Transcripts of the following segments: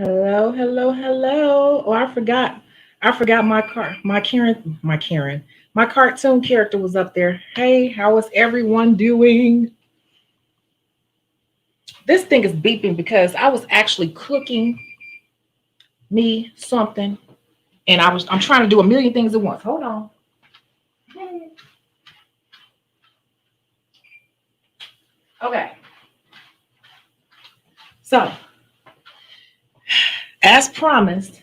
Hello, hello, hello. Oh, I forgot. I forgot my cartoon character was up there. Hey, how is everyone doing? This thing is beeping because I was actually cooking me something and I'm trying to do a million things at once. Hold on. Okay. So, as promised,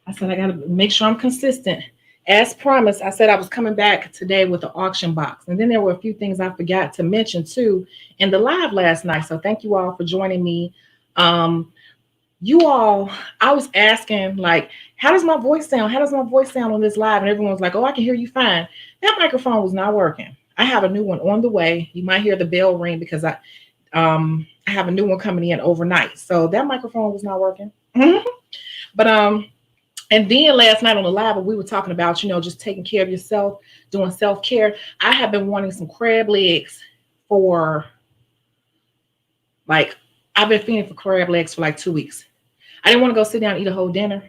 I said I got to make sure I'm consistent. As promised, I said I was coming back today with the auction box. And then there were a few things I forgot to mention too in the live last night. So thank you all for joining me. Um, you all, I was asking, like, how does my voice sound? How does my voice sound on this live? And everyone was like, oh, I can hear you fine. That microphone was not working. I have a new one on the way. You might hear the bell ring because I have a new one coming in overnight. So that microphone was not working. But and then last night on the live, we were talking about, just taking care of yourself, doing self-care. I have been wanting some crab legs for Like, I've been feeding for crab legs for like 2 weeks. I didn't want to go sit down and eat a whole dinner.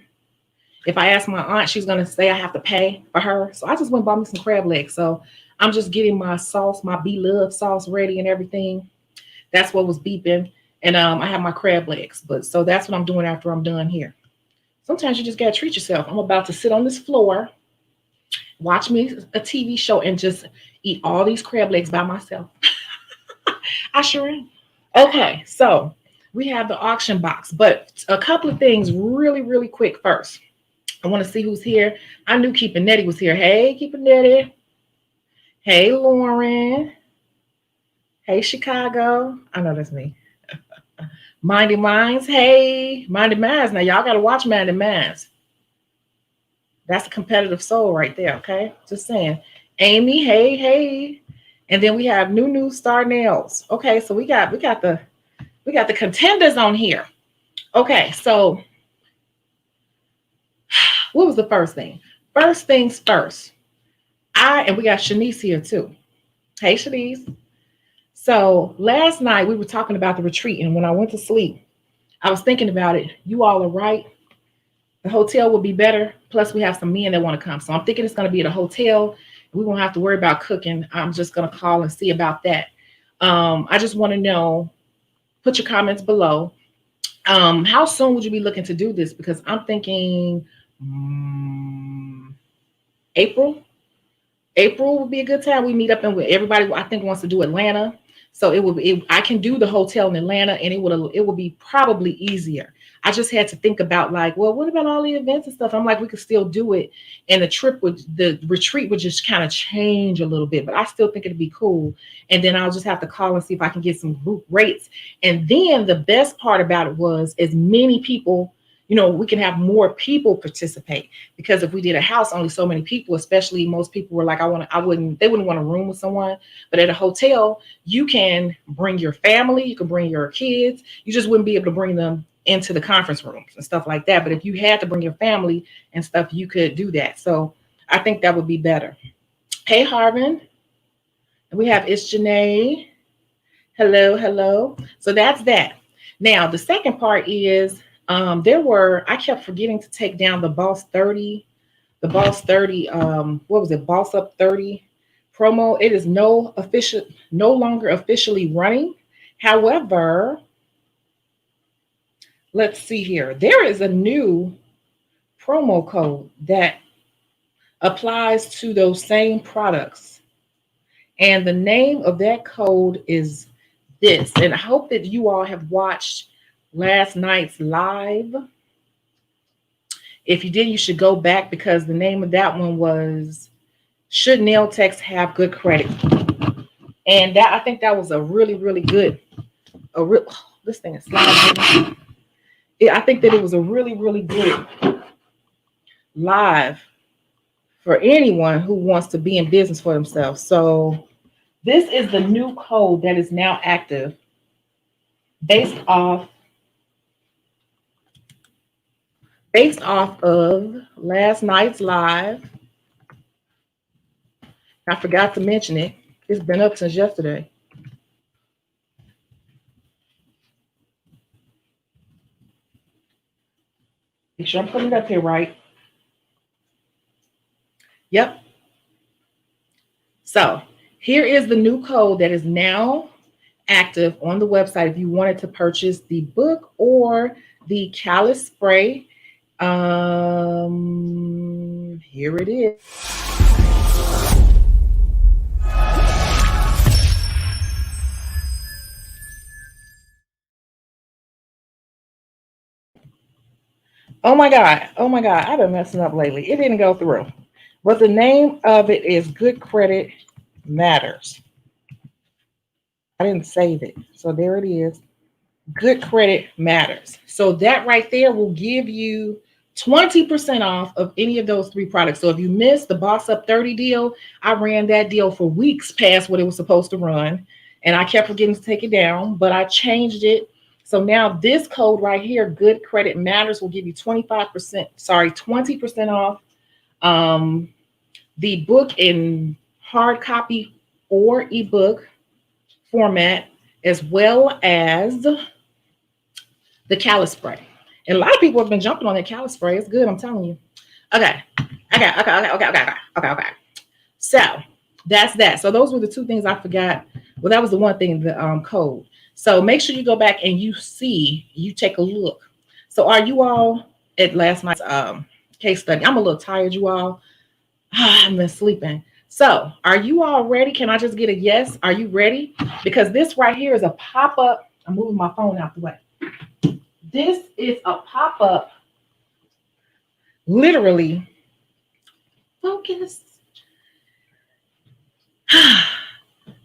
If I ask my aunt, she's gonna say I have to pay for her. So I just went and bought me some crab legs. So I'm just getting my sauce, my beloved sauce ready and everything. That's what was beeping. And I have my crab legs. But so that's what I'm doing after I'm done here. Sometimes you just gotta treat yourself. I'm about to sit on this floor, watch me a TV show, and just eat all these crab legs by myself. I sure am. Okay, so we have the auction box, but a couple of things really, really quick first. I want to see who's here. I knew Keeping Nettie was here. Hey, Keeping Nettie. Hey, Lauren. Hey, Chicago. I know that's me. Mindy Minds. Hey, Mindy Minds. Now, y'all got to watch Mindy Minds. That's a competitive soul right there, okay? Just saying. Amy, hey, hey. And then we have New Star Nails. Okay, so we got the contenders on here. Okay, so what was the first thing? First things first. And we got Shanice here too. Hey, Shanice. So last night we were talking about the retreat, and when I went to sleep, I was thinking about it. You all are right. The hotel will be better. Plus, we have some men that want to come. So I'm thinking it's going to be at a hotel. We won't have to worry about cooking. I'm just going to call and see about that. I just want to know, put your comments below. How soon would you be looking to do this? Because I'm thinking April. April would be a good time. We meet up, and everybody I think wants to do Atlanta. So I can do the hotel in Atlanta, and it would be probably easier. I just had to think about like, well, what about all the events and stuff? I'm like, we could still do it, and the retreat would just kind of change a little bit, but I still think it'd be cool. And then I'll just have to call and see if I can get some group rates. And then the best part about it was as many people, we can have more people participate, because if we did a house, only so many people, especially most people were like, they wouldn't want a room with someone. But at a hotel, you can bring your family, you can bring your kids. You just wouldn't be able to bring them into the conference rooms and stuff like that. But if you had to bring your family and stuff, you could do that. So I think that would be better. Hey, Harvin. We have It's Janae. Hello, hello. So that's that. Now, the second part is, I kept forgetting to take down the Boss 30, what was it? Boss Up 30 promo. It is no longer officially running. However, let's see here. There is a new promo code that applies to those same products. And the name of that code is this. And I hope that you all have watched last night's live. If you did, you should go back, because the name of that one was Should Nail Techs Have Good Credit? And I think that was a really, really good, this thing is sliding. I think that it was a really, really good live for anyone who wants to be in business for themselves. So this is the new code that is now active based off of last night's live. I forgot to mention it. It's been up since yesterday. Make sure I'm putting it up here right. Yep. So here is the new code that is now active on the website if you wanted to purchase the book or the callus spray. Here it is. Oh my God. I've been messing up lately. It didn't go through. But the name of it is Good Credit Matters. I didn't save it. So there it is. Good Credit Matters. So that right there will give you 20% off of any of those three products. So if you missed the Boss Up 30 deal, I ran that deal for weeks past what it was supposed to run. And I kept forgetting to take it down, but I changed it. So now this code right here, Good Credit Matters, will give you 20% off the book in hard copy or ebook format, as well as the callus spray. And a lot of people have been jumping on that callus spray. It's good, I'm telling you. Okay. Okay. So that's that. So those were the two things I forgot. Well, that was the one thing, the code. So make sure you go back and you take a look. So are you all at last night's case study? I'm a little tired, you all. I've been sleeping. So are you all ready? Can I just get a yes? Are you ready? Because this right here is a pop-up. I'm moving my phone out the way. This is a pop-up, literally. Focus.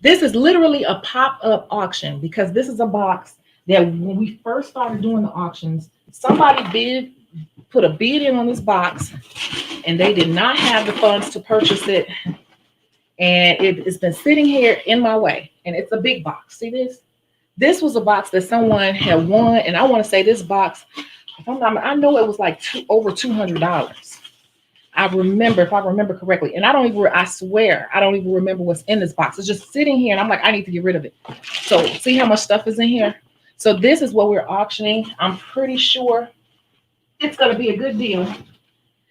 This is literally a pop-up auction because this is a box that when we first started doing the auctions, somebody put a bid in on this box and they did not have the funds to purchase it. And it's been sitting here in my way. And it's a big box. See this? This was a box that someone had won. And I want to say this box, I know it was like over $200. I remember, if I remember correctly. And I swear, I don't even remember what's in this box. It's just sitting here and I'm like, I need to get rid of it. So see how much stuff is in here? So this is what we're auctioning. I'm pretty sure it's going to be a good deal.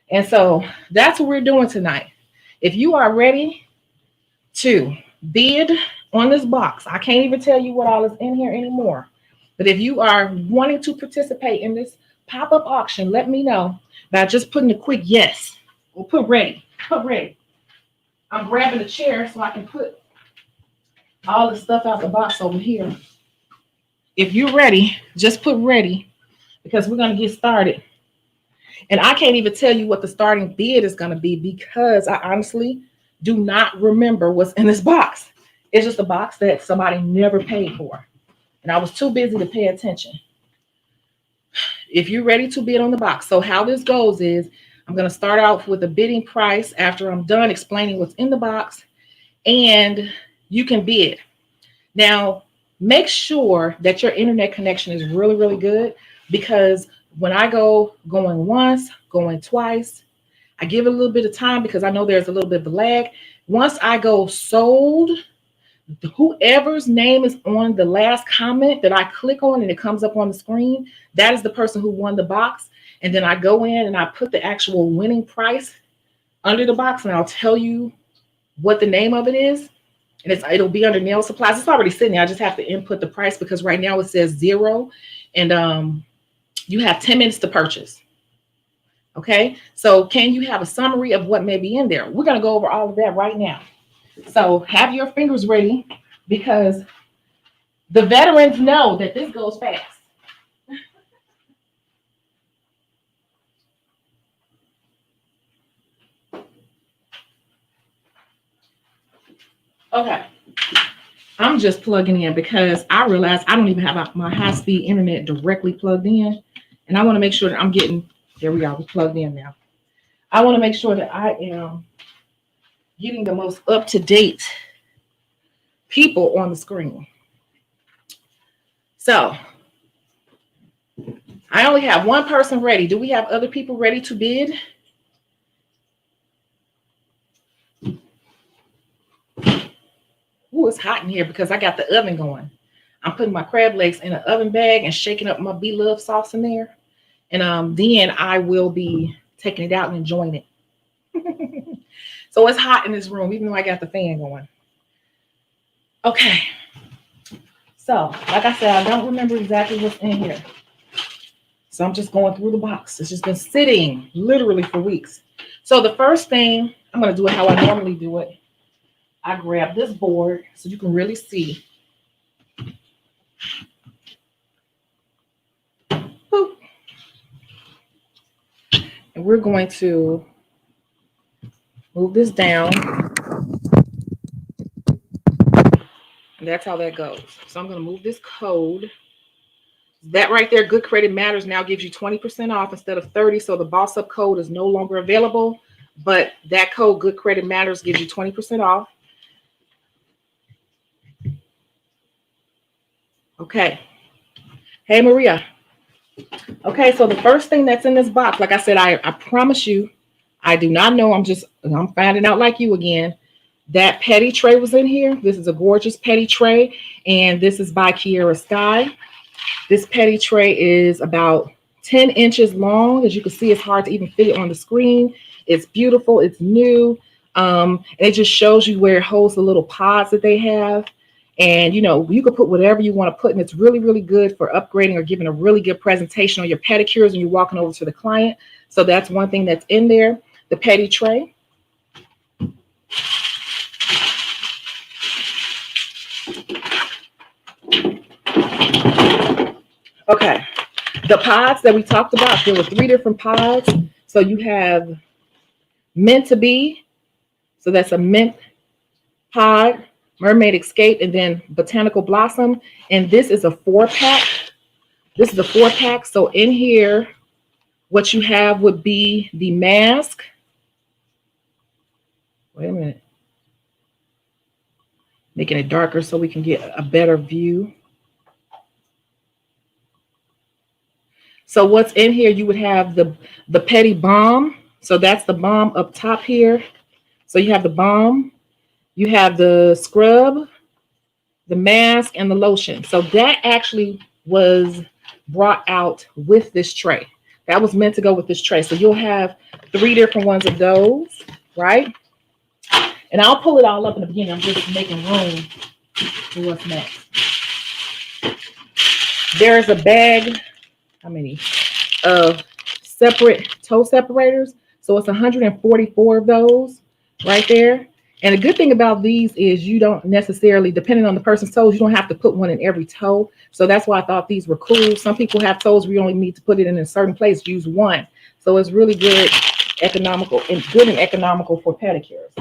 And so that's what we're doing tonight. If you are ready to bid on this box, I can't even tell you what all is in here anymore. But if you are wanting to participate in this pop-up auction, let me know by just putting a quick yes. We'll put ready. Put ready. I'm grabbing a chair so I can put all the stuff out the box over here. If you're ready, just put ready because we're going to get started. And I can't even tell you what the starting bid is going to be because I honestly do not remember what's in this box. It's just a box that somebody never paid for. And I was too busy to pay attention. If you're ready to bid on the box. So how this goes is I'm going to start off with a bidding price after I'm done explaining what's in the box. And you can bid. Now, make sure that your internet connection is really, really good because when I going once, going twice, I give it a little bit of time because I know there's a little bit of a lag. Once I go sold, whoever's name is on the last comment that I click on and it comes up on the screen, that is the person who won the box. And then I go in and I put the actual winning price under the box and I'll tell you what the name of it is. And it'll be under nail supplies. It's already sitting there. I just have to input the price because right now it says 0. And you have 10 minutes to purchase. Okay, so can you have a summary of what may be in there? We're going to go over all of that right now. So have your fingers ready because the veterans know that this goes fast. Okay, I'm just plugging in because I realized I don't even have my high-speed internet directly plugged in. And I want to make sure that I'm getting, there we are, we're plugged in now. I want to make sure that I am getting the most up-to-date people on the screen. So I only have one person ready. Do we have other people ready to bid? Ooh, it's hot in here because I got the oven going. I'm putting my crab legs in an oven bag and shaking up my beloved sauce in there. And then I will be taking it out and enjoying it. So it's hot in this room, even though I got the fan going. Okay. So, like I said, I don't remember exactly what's in here. So I'm just going through the box. It's just been sitting literally for weeks. So the first thing, I'm going to do it how I normally do it. I grab this board so you can really see. Boop. And we're going to move this down. And that's how that goes. So I'm going to move this code. That right there, Good Credit Matters, now gives you 20% off instead of 30. So the Boss Up code is no longer available. But that code, Good Credit Matters, gives you 20% off. Okay. Hey, Maria. Okay, so the first thing that's in this box, like I said, I promise you, I do not know. I'm finding out like you again. That petty tray was in here. This is a gorgeous petty tray, and this is by Kiera Sky. This petty tray is about 10 inches long. As you can see, it's hard to even fit it on the screen. It's beautiful. It's new. And it just shows you where it holds the little pods that they have. And, you know, you can put whatever you want to put, and it's really, really good for upgrading or giving a really good presentation on your pedicures when you're walking over to the client. So that's one thing that's in there, the petty tray. Okay, the pods that we talked about, there were 3 different pods. So you have Meant to Be, so that's a mint pod, Mermaid Escape, and then Botanical Blossom. And this is a 4-pack. This is a 4-pack. So in here, what you have would be the mask. Wait a minute. Making it darker so we can get a better view. So what's in here, you would have the petty balm. So that's the balm up top here. So you have the balm, you have the scrub, the mask, and the lotion. So that actually was brought out with this tray. That was meant to go with this tray. So you'll have 3 different ones of those, right? And I'll pull it all up in the beginning. I'm just making room for what's next. There's a bag, how many? Of separate toe separators. So it's 144 of those right there. And the good thing about these is you don't necessarily, depending on the person's toes, you don't have to put one in every toe. So that's why I thought these were cool. Some people have toes where you only need to put it in a certain place, use one. So it's really good, economical, and good and economical for pedicures.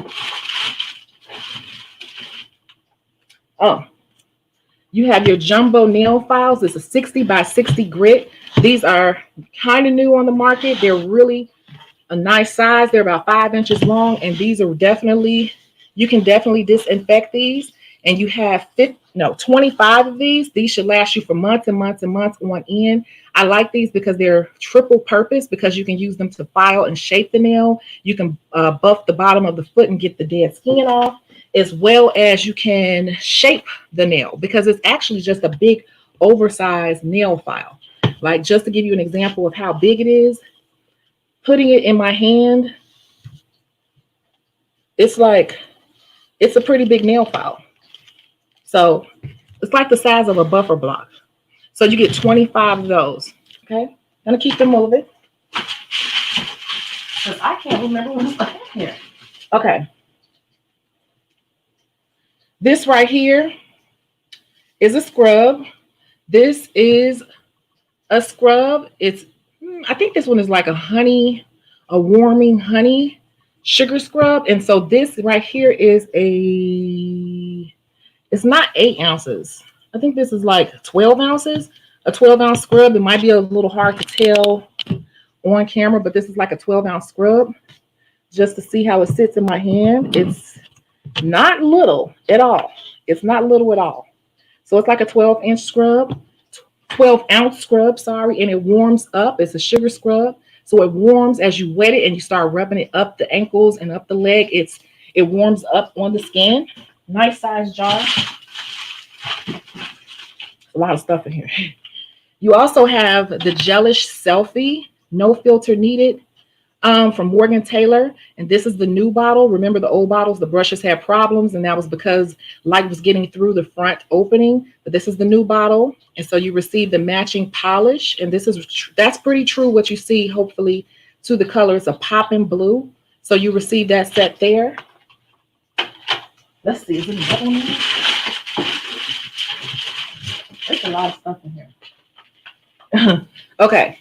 Oh, you have your jumbo nail files. It's a 60 by 60 grit. These are kind of new on the market. They're really a nice size. They're about 5 inches long, and these are definitely, you can definitely disinfect these. And you have 25 of these. These should last you for months and months and months on end. I like these because they're triple purpose, because you can use them to file and shape the nail. You can buff the bottom of the foot and get the dead skin off, as well as you can shape the nail, because it's actually just a big oversized nail file. Like, just to give you an example of how big it is, putting it in my hand, it's a pretty big nail file. So it's like the size of a buffer block. So you get 25 of those. Okay, I'm gonna keep them moving because I can't remember what was in here. Okay, this right here is a scrub. This is a scrub. It's, I think this one is like a warming honey sugar scrub. And so this right here is it's not 8 ounces. I think this is like 12 ounces, a 12-ounce scrub. It might be a little hard to tell on camera, but this is like a 12-ounce scrub, just to see how it sits in my hand. It's not little at all. It's not little at all. So it's like a 12-inch scrub. 12-ounce scrub, sorry, and it warms up. It's a sugar scrub, so it warms as you wet it and you start rubbing it up the ankles and up the leg. It warms up on the skin. Nice size jar. A lot of stuff in here. You also have the Gelish Selfie, no filter needed, from Morgan Taylor. And this is the new bottle. Remember the old bottles, the brushes had problems, and that was because light was getting through the front opening. But this is the new bottle. And so you receive the matching polish. And that's pretty true what you see, hopefully, to the colors of popping blue. So you receive that set there. Let's see, is there another one here? There's a lot of stuff in here. Okay.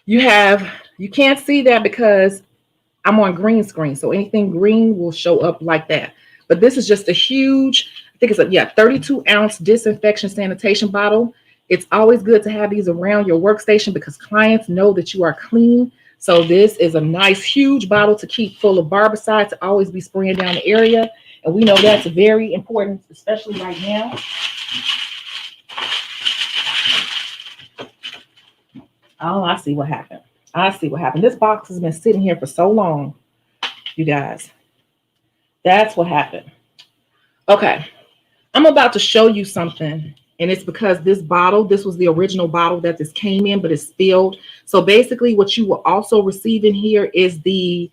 You can't see that because I'm on green screen. So anything green will show up like that. But this is just a huge, I think it's a 32-ounce disinfection sanitation bottle. It's always good to have these around your workstation because clients know that you are clean. So this is a nice, huge bottle to keep full of barbicide, to always be spraying down the area. And we know that's very important, especially right now. Oh, I see what happened. I see what happened. This box has been sitting here for so long, you guys. That's what happened. Okay. I'm about to show you something. And it's because this bottle, this was the original bottle that this came in, but it's spilled. So basically what you will also receive in here is the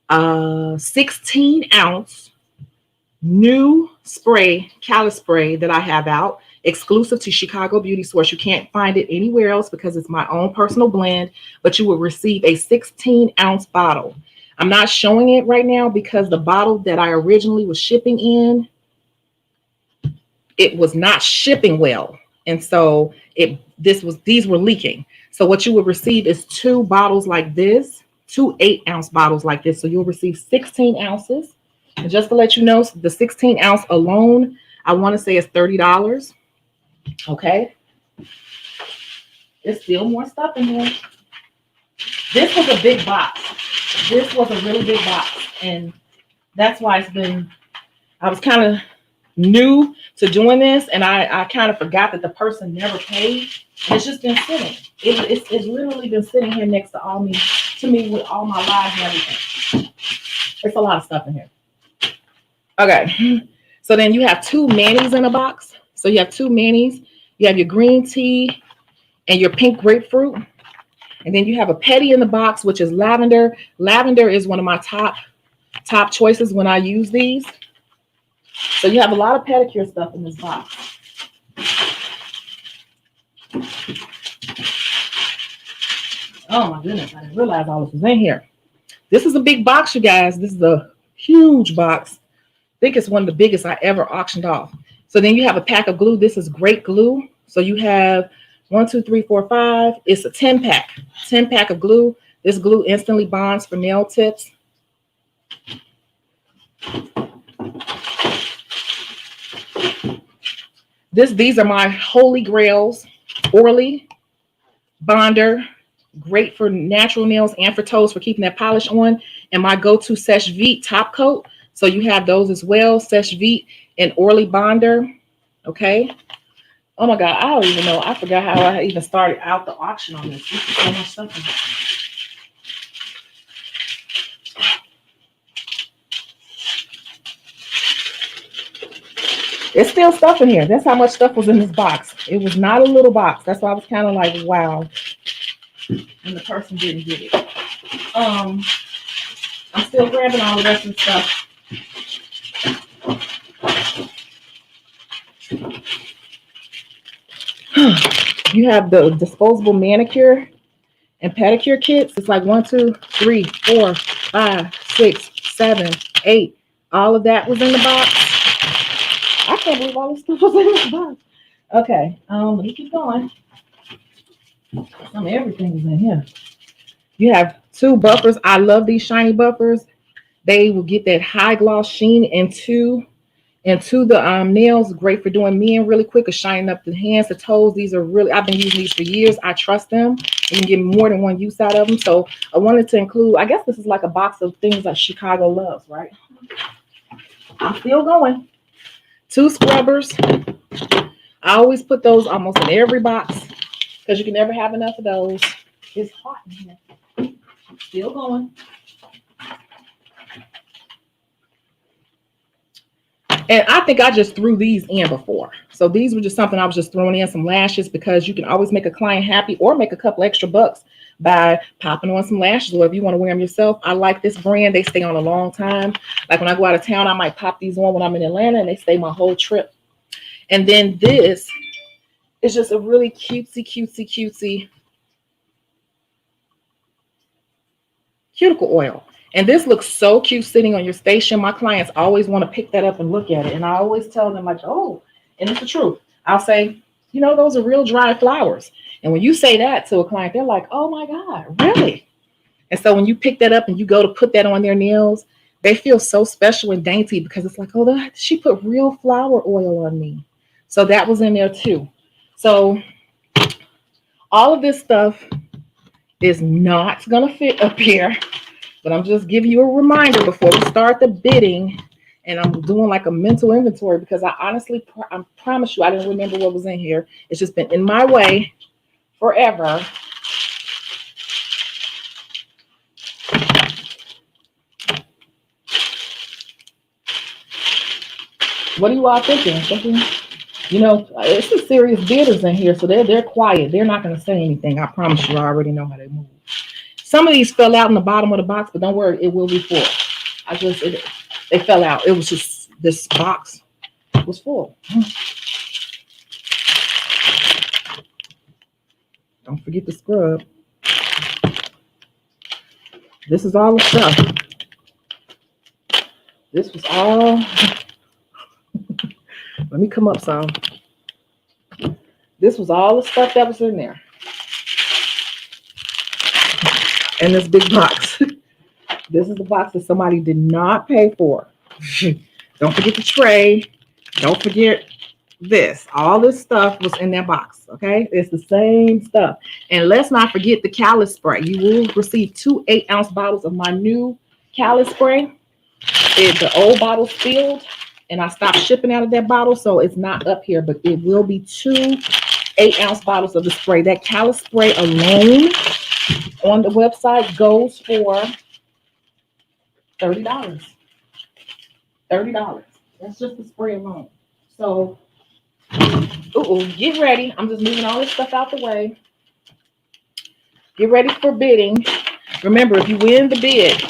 16 ounce new spray, callus spray that I have out, exclusive to Chicago Beauty Source. You can't find it anywhere else because it's my own personal blend, but you will receive a 16-ounce bottle. I'm not showing it right now because the bottle that I originally was shipping in, it was not shipping well. And so these were leaking. So what you will receive is two bottles like this, two 8-ounce bottles like this. So you'll receive 16 ounces. And just to let you know, the 16 ounce alone, I want to say is $30. Okay. There's still more stuff in here. This was a big box. This was a really big box. And that's why I was kind of new to doing this. And I kind of forgot that the person never paid. And it's just been sitting. It's literally been sitting here next to me with all my lives and everything. It's a lot of stuff in here. Okay. So then you have two manis in a box. So you have two manis. You have your green tea and your pink grapefruit. And then you have a petty in the box, which is lavender. Lavender is one of my top choices when I use these. So you have a lot of pedicure stuff in this box. Oh my goodness, I didn't realize all this was in here. This is a big box, you guys. This is a huge box. I think it's one of the biggest I ever auctioned off. So then you have a pack of glue. This is great glue. So you have 1, 2, 3, 4, 5. It's a 10-pack. 10-pack of glue. This glue instantly bonds for nail tips. These are my holy grails. Orly bonder, great for natural nails and for toes for keeping that polish on. And my go-to Seche Vite top coat. So you have those as well, Seche Vite and Orly bonder. Okay. Oh my God, I don't even know. I forgot how I even started out the auction on this. There's so much stuff in here. There's still stuff in here. That's how much stuff was in this box. It was not a little box. That's why I was kind of like, wow. And the person didn't get it. I'm still grabbing all the rest of the stuff. You have the disposable manicure and pedicure kits. It's like 1, 2, 3, 4, 5, 6, 7, 8. All of that was in the box. I can't believe all this stuff was in this box. Okay, let me keep going. Everything is in here. You have 2 buffers. I love these shiny buffers. They will get that high gloss sheen into the nails. Great for doing men really quick or shining up the hands, the toes. These are really, I've been using these for years. I trust them. You can get more than one use out of them. So I wanted to include, I guess this is like a box of things that Chicago loves, right? I'm still going. 2 scrubbers. I always put those almost in every box because you can never have enough of those. It's hot in here. Still going. And I think I just threw these in before. So these were just something I was just throwing in, some lashes, because you can always make a client happy or make a couple extra bucks by popping on some lashes. Or if you want to wear them yourself, I like this brand. They stay on a long time. Like when I go out of town, I might pop these on when I'm in Atlanta and they stay my whole trip. And then this is just a really cutesy cuticle oil. And this looks so cute sitting on your station. My clients always want to pick that up and look at it. And I always tell them like, oh, and it's the truth. I'll say, you know, those are real dry flowers. And when you say that to a client, they're like, oh my God, really? And so when you pick that up and you go to put that on their nails, they feel so special and dainty because it's like, oh, she put real flower oil on me. So that was in there too. So all of this stuff is not going to fit up here. But I'm just giving you a reminder before we start the bidding. And I'm doing like a mental inventory because I honestly, I promise you, I didn't remember what was in here. It's just been in my way forever. What are you all thinking? Something, it's some serious bidders in here, so they're quiet. They're not going to say anything. I promise you. I already know how they move. Some of these fell out in the bottom of the box, but don't worry, it will be full. They fell out. It was just this box was full. Don't forget the scrub. This is all the stuff. This was all. Let me come up some. This was all the stuff that was in there. And this big box. This is the box that somebody did not pay for. Don't forget the tray. Don't forget this. All this stuff was in that box. Okay, it's the same stuff. And let's not forget the callus spray. You will receive 2 8-ounce bottles of my new callus spray. The old bottle's filled, and I stopped shipping out of that bottle, so it's not up here. But it will be 2 8-ounce bottles of the spray. That callus spray alone on the website goes for $30. $30. That's just the spray alone. So, get ready. I'm just moving all this stuff out the way. Get ready for bidding. Remember, if you win the bid,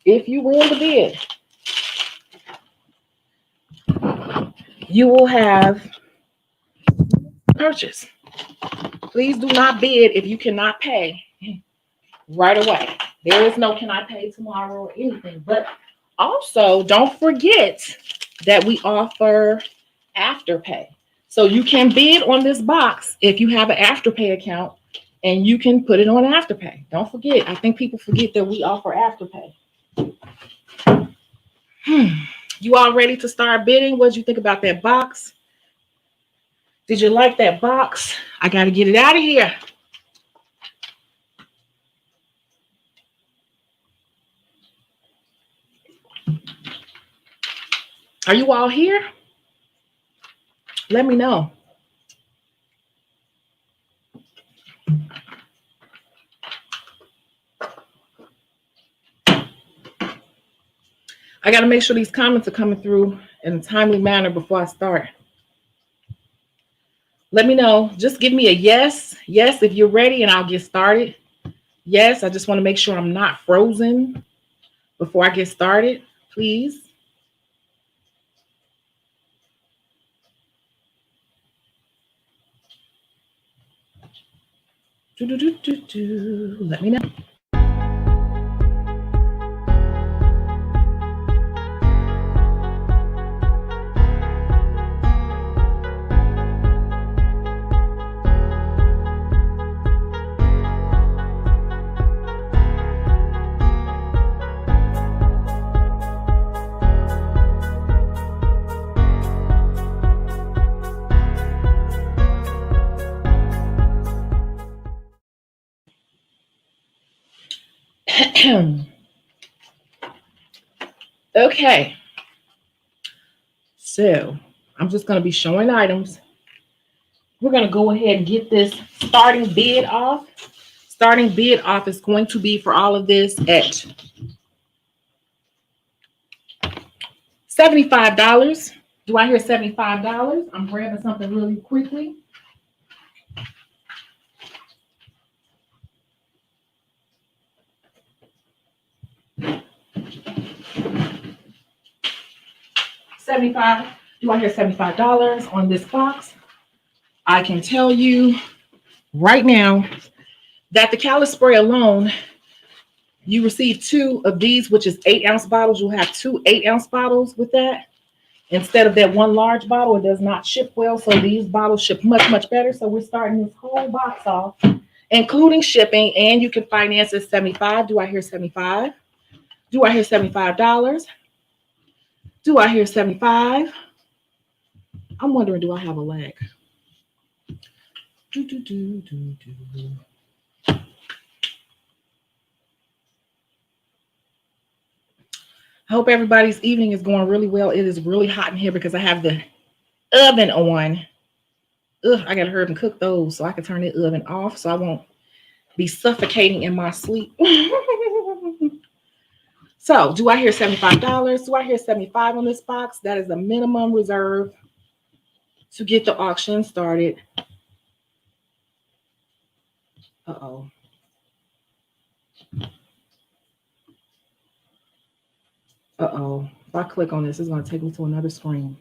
you will have purchase. Please do not bid if you cannot pay right away. There is no can I pay tomorrow or anything. But also, don't forget that we offer Afterpay. So you can bid on this box if you have an Afterpay account, and you can put it on Afterpay. Don't forget. I think people forget that we offer Afterpay. You all ready to start bidding? What did you think about that box? Did you like that box? I got to get it out of here. Are you all here? Let me know. I got to make sure these comments are coming through in a timely manner before I start. Let me know. Just give me a yes. Yes, if you're ready, and I'll get started. Yes, I just want to make sure I'm not frozen before I get started, please. Let me know. Okay, so I'm just going to be showing items. We're going to go ahead and get this starting bid off. Starting bid off is going to be for all of this at $75. Do I hear $75? I'm grabbing something really quickly. $75. Do I hear $75 on this box? I can tell you right now that the callus spray alone, you receive 2 of these, which is 8-ounce bottles. You'll have 2 8-ounce bottles with that. Instead of that 1 large bottle, it does not ship well. So these bottles ship much, much better. So we're starting this whole box off, including shipping, and you can finance at $75. Do I hear $75? Do I hear $75? Do I hear $75? I'm wondering, do I have a lag? I hope everybody's evening is going really well. It is really hot in here because I have the oven on. I got to hurry and cook those so I can turn the oven off so I won't be suffocating in my sleep. So do I hear $75? Do I hear 75 on this box? That is a minimum reserve to get the auction started. Uh-oh. Uh-oh. If I click on this, it's going to take me to another screen.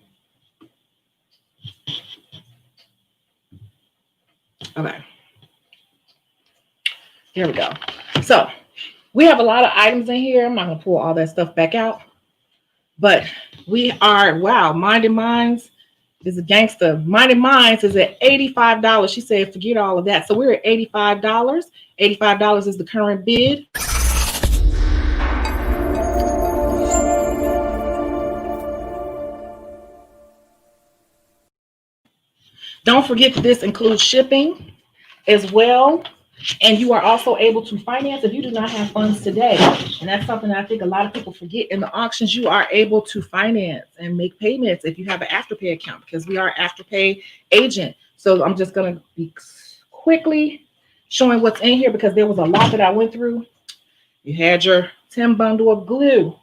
Okay. Here we go. So we have a lot of items in here. I'm not going to pull all that stuff back out. But we are, wow, Minded Minds is a gangster. Minded Minds is at $85. She said, forget all of that. So we're at $85. $85 is the current bid. Don't forget that this includes shipping as well. And you are also able to finance if you do not have funds today. And that's something that I think a lot of people forget. In the auctions, you are able to finance and make payments if you have an Afterpay account, because we are an Afterpay agent. So I'm just going to be quickly showing what's in here, because there was a lot that I went through. You had your 10 bundle of glue.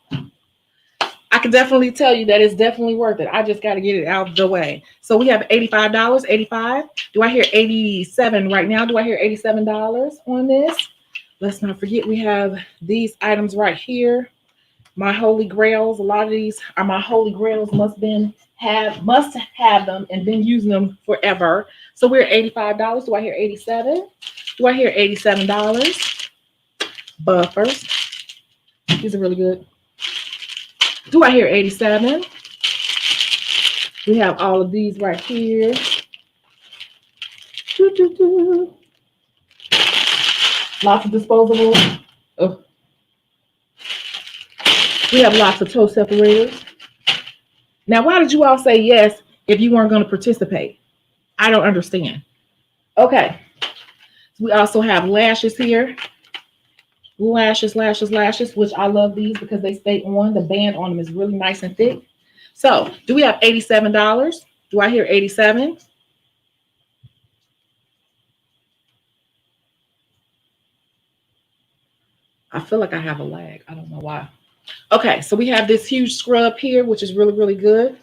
I can definitely tell you that it's definitely worth it. I just got to get it out of the way. So we have $85, 85. Do I hear 87 right now? Do I hear $87 on this? Let's not forget we have these items right here. My holy grails. A lot of these are my holy grails. Must have them and been using them forever. So we're at $85. Do I hear 87? Do I hear $87? Buffers. These are really good. Do I hear 87? We have all of these right here. Lots of disposables. Oh. We have lots of toe separators. Now, why did you all say yes if you weren't going to participate? I don't understand. Okay. We also have lashes here. Lashes, which I love these because they stay on. The band on them is really nice and thick. So, do we have $87? Do I hear 87? I feel like I have a lag. I don't know why. Okay, so we have this huge scrub here, which is really, really good.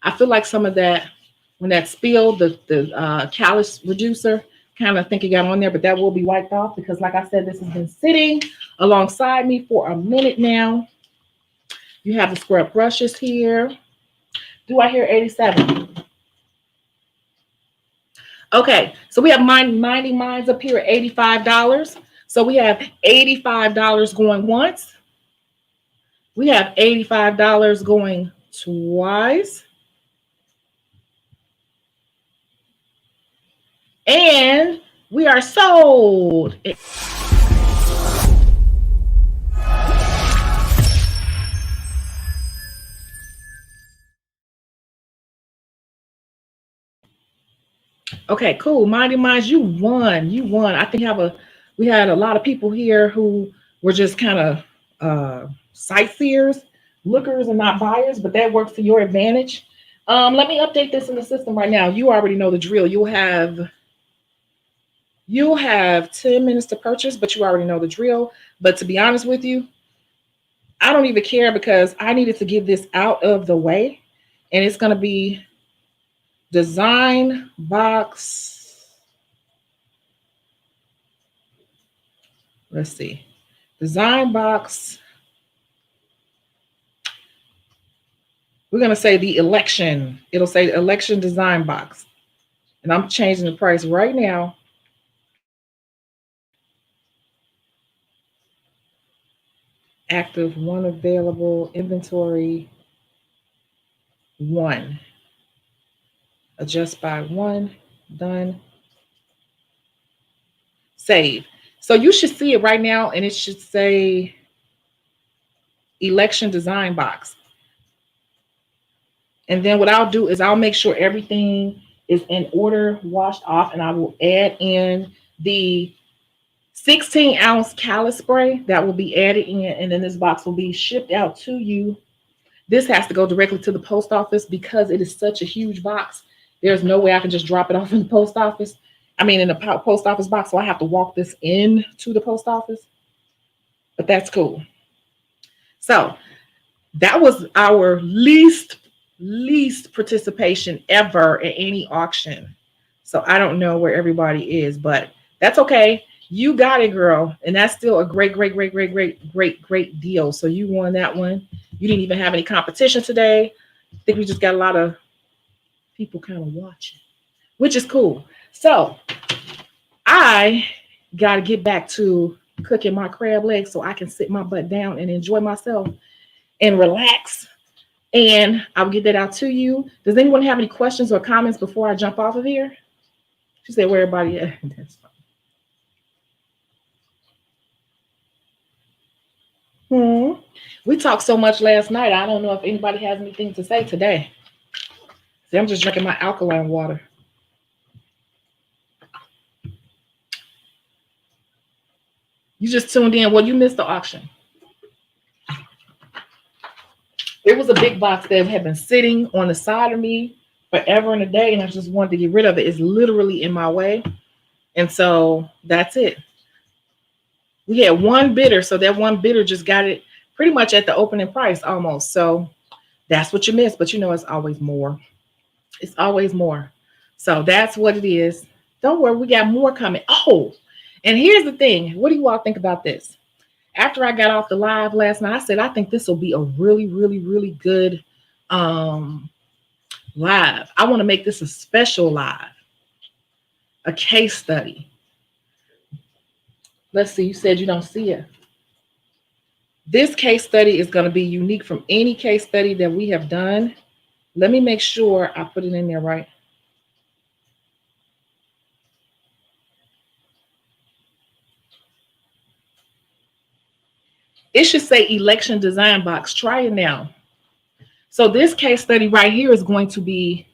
I feel like some of that, when that spilled, the callus reducer, kind of think it got on there, but that will be wiped off because, like I said, this has been sitting alongside me for a minute now. You have the scrub brushes here. Do I hear 87? Okay, so we have Minding Minds up here at $85. So we have $85 going once. We have $85 going twice. And we are sold. Okay, cool. Minding Minds, you won. You won. I think we had a lot of people here who were just kind of sightseers, lookers, and not buyers, but that works to your advantage. Let me update this in the system right now. You already know the drill. You'll have 10 minutes to purchase, but you already know the drill. But to be honest with you, I don't even care because I needed to get this out of the way. And it's going to be design box. Let's see. Design box. We're going to say the election. It'll say election design box. And I'm changing the price right now. Active, one available, inventory, one. Adjust by one, done. Save. So you should see it right now, and it should say election design box. And then what I'll do is I'll make sure everything is in order, washed off, and I will add in the 16-ounce callus spray that will be added in, and then this box will be shipped out to you. This has to go directly to the post office because it is such a huge box. There's no way I can just drop it off in the post office. I mean, in the post office box, so I have to walk this in to the post office. But that's cool. So that was our least participation ever in any auction. So I don't know where everybody is, but that's okay. You got it, girl. And that's still a great deal. So you won that one. You didn't even have any competition today. I think we just got a lot of people kind of watching, which is cool. So I got to get back to cooking my crab legs so I can sit my butt down and enjoy myself and relax. And I'll get that out to you. Does anyone have any questions or comments before I jump off of here? She said, where everybody at? That's fine. We talked so much last night. I don't know if anybody has anything to say today. See, I'm just drinking my alkaline water. You just tuned in. Well, you missed the auction. It was a big box that had been sitting on the side of me forever and a day, and I just wanted to get rid of it. It's literally in my way. And so that's it. We had one bidder, so that one bidder just got it pretty much at the opening price almost. So that's what you missed, but you know it's always more. It's always more. So that's what it is. Don't worry, we got more coming. Oh, and here's the thing. What do you all think about this? After I got off the live last night, I said I think this will be a really good live. I want to make this a special live, a case study. Let's see, you said you don't see it. This case study is going to be unique from any case study that we have done. Let me make sure I put it in there right. It should say election design box. Try it now. So this case study right here is going to be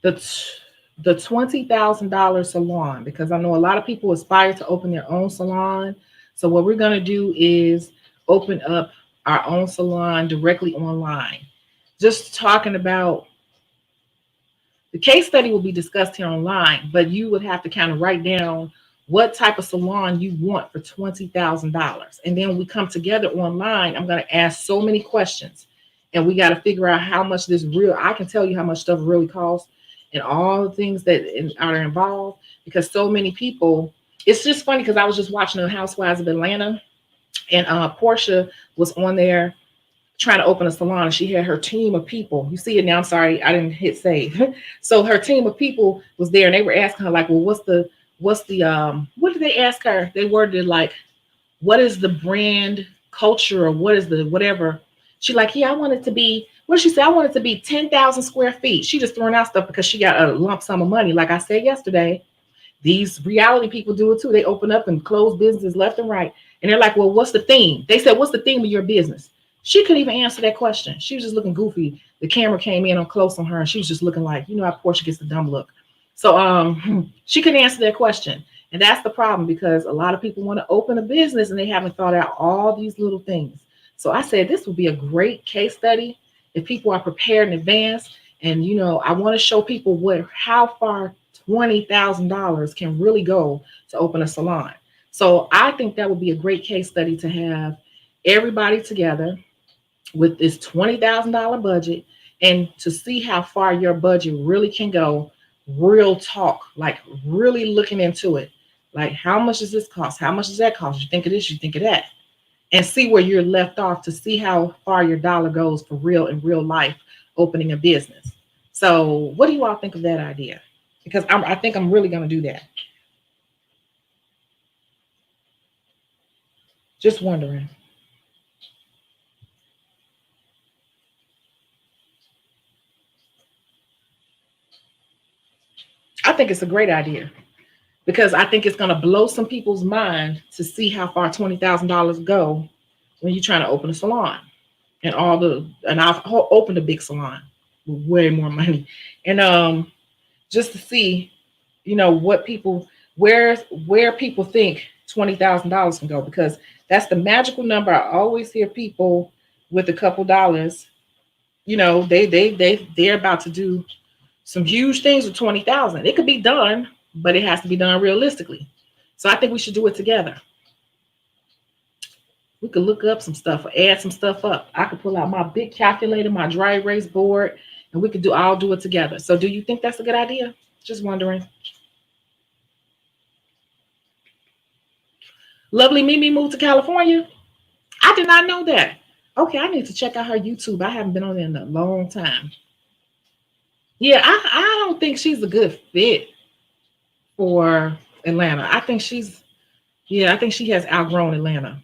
the $20,000 salon, because I know a lot of people aspire to open their own salon. So what we're going to do is open up our own salon directly online. Just talking about the case study will be discussed here online, but you would have to kind of write down what type of salon you want for $20,000. And then we come together online. I'm going to ask so many questions, and we got to figure out how much this real, I can tell you how much stuff really costs and all the things that are involved, because so many people, it's just funny because I was just watching the Housewives of Atlanta, and Portia was on there trying to open a salon, and she had her team of people. You see it now. I'm sorry, I didn't hit save. So her team of people was there, and they were asking her like, well, what did they ask her? They worded it like, what is the brand culture, or what is the whatever? She like, yeah, I want it to be, what did she say? I want it to be 10,000 square feet. She just throwing out stuff because she got a lump sum of money. Like I said yesterday, these reality people do it too. They open up and close businesses left and right. And they're like, well, what's the theme? They said, what's the theme of your business? She couldn't even answer that question. She was just looking goofy. The camera came in on close on her, and she was just looking like, you know how Portia gets the dumb look. So she couldn't answer that question. And that's the problem, because a lot of people want to open a business and they haven't thought out all these little things. So I said this would be a great case study if people are prepared in advance. And, you know, I want to show people how far $20,000 can really go to open a salon. So I think that would be a great case study to have everybody together with this $20,000 budget, and to see how far your budget really can go. Real talk, like really looking into it. Like, how much does this cost? How much does that cost? You think of this, you think of that. And see where you're left off, to see how far your dollar goes for real in real life opening a business. So what do you all think of that idea? Because I think I'm really going to do that. Just wondering. I think it's a great idea, because I think it's going to blow some people's mind to see how far $20,000 go when you're trying to open a salon. And I've opened a big salon with way more money. And just to see, you know, what people, where people think $20,000 can go, because that's the magical number. I always hear people with a couple dollars, you know, they're about to do some huge things with 20,000. It could be done, but it has to be done realistically. So I think we should do it together. We could look up some stuff or add some stuff up. I could pull out my big calculator, my dry erase board, and we could all do it together. So do you think that's a good idea? Just wondering. Lovely Mimi moved to California. I did not know that. Okay, I need to check out her YouTube. I haven't been on there in a long time. Yeah, I don't think she's a good fit for Atlanta. I think she has outgrown Atlanta.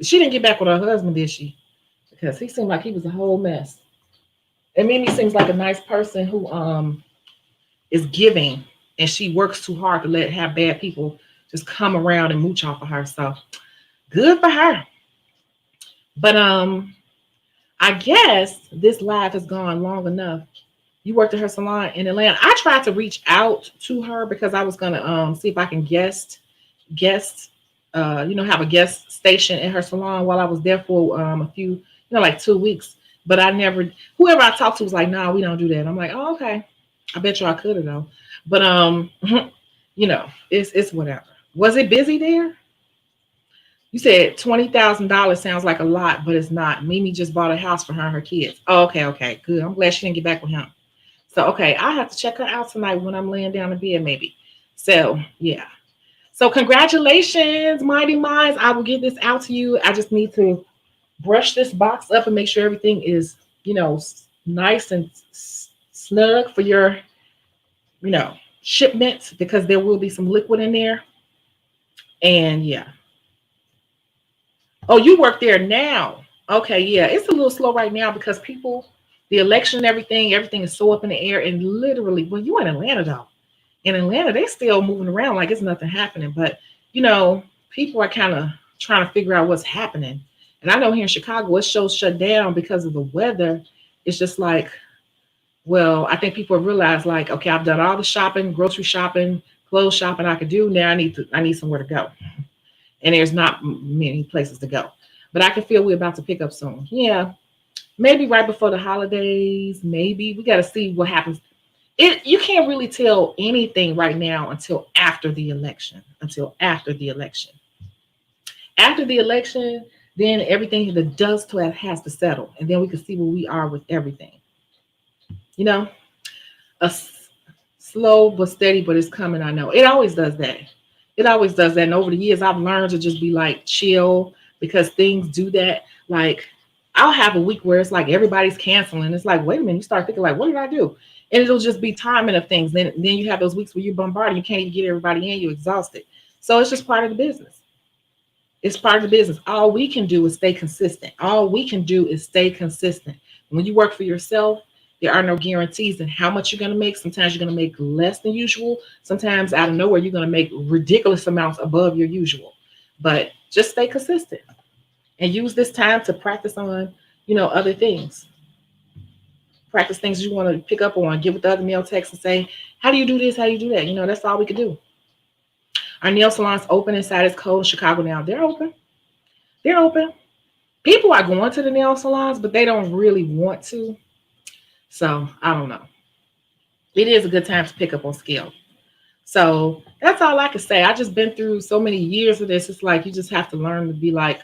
She didn't get back with her husband, did she? Because he seemed like he was a whole mess. And Mimi seems like a nice person who is giving, and she works too hard to let have bad people just come around and mooch off of her. So good for her. But I guess this live has gone long enough. You worked at her salon in Atlanta. I tried to reach out to her because I was gonna see if I can guest have a guest station in her salon while I was there for a few, like 2 weeks. But I never, whoever I talked to was like, "No, we don't do that." I'm like, "Oh, okay." I bet you I could have though. But it's whatever. Was it busy there? You said $20,000 sounds like a lot, but it's not. Mimi just bought a house for her and her kids. Oh, okay, okay, good. I'm glad she didn't get back with him. So okay, I have to check her out tonight when I'm laying down in bed, maybe. So yeah. So congratulations, Mighty Minds. I will get this out to you. I just need to brush this box up and make sure everything is, nice and snug for your, shipment, because there will be some liquid in there. And yeah. Oh, you work there now. Okay, yeah. It's a little slow right now because the election and everything is so up in the air. And literally, well, you in Atlanta though. In Atlanta, they still moving around like it's nothing happening. But people are kind of trying to figure out what's happening. And I know here in Chicago, it's so shut down because of the weather. It's just like, well, I think people have realized like, okay, I've done all the shopping, grocery shopping, clothes shopping I could do. Now I need somewhere to go. And there's not many places to go. But I can feel we're about to pick up soon. Yeah, maybe right before the holidays. Maybe we got to see what happens. You can't really tell anything right now until after the election. Until after the election. After the election, then everything, the dust has to settle, and then we can see where we are with everything. You know, slow but steady, but it's coming. I know it always does that. It always does that. And over the years, I've learned to just be like chill because things do that. Like I'll have a week where it's like everybody's canceling. It's like, wait a minute, you start thinking like, what did I do? And it'll just be timing of things. Then you have those weeks where you're bombarded, you can't even get everybody in, you're exhausted. So it's just part of the business. It's part of the business. All we can do is stay consistent. All we can do is stay consistent. When you work for yourself, there are no guarantees in how much you're going to make. Sometimes you're going to make less than usual. Sometimes out of nowhere, you're going to make ridiculous amounts above your usual. But just stay consistent and use this time to practice on, other things. Practice things you want to pick up on. Get with the other nail techs and say, how do you do this? How do you do that? That's all we can do. Our nail salons open inside. It's cold in Chicago now. They're open. They're open. People are going to the nail salons, but they don't really want to. So I don't know. It is a good time to pick up on skill. So that's all I can say. I just been through so many years of this. It's like you just have to learn to be like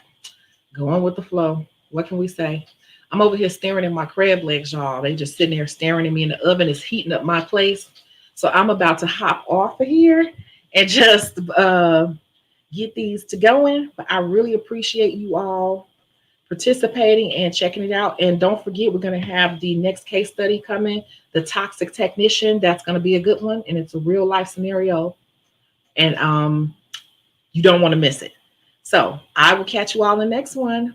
going with the flow. What can we say? I'm over here staring at my crab legs, y'all. They just sitting there staring at me, and the oven is heating up my place. So I'm about to hop off of here and just get these to going. But I really appreciate you all participating and checking it out. And don't forget, we're going to have the next case study coming, the toxic technician. That's going to be a good one. And it's a real life scenario. And you don't want to miss it. So I will catch you all in the next one.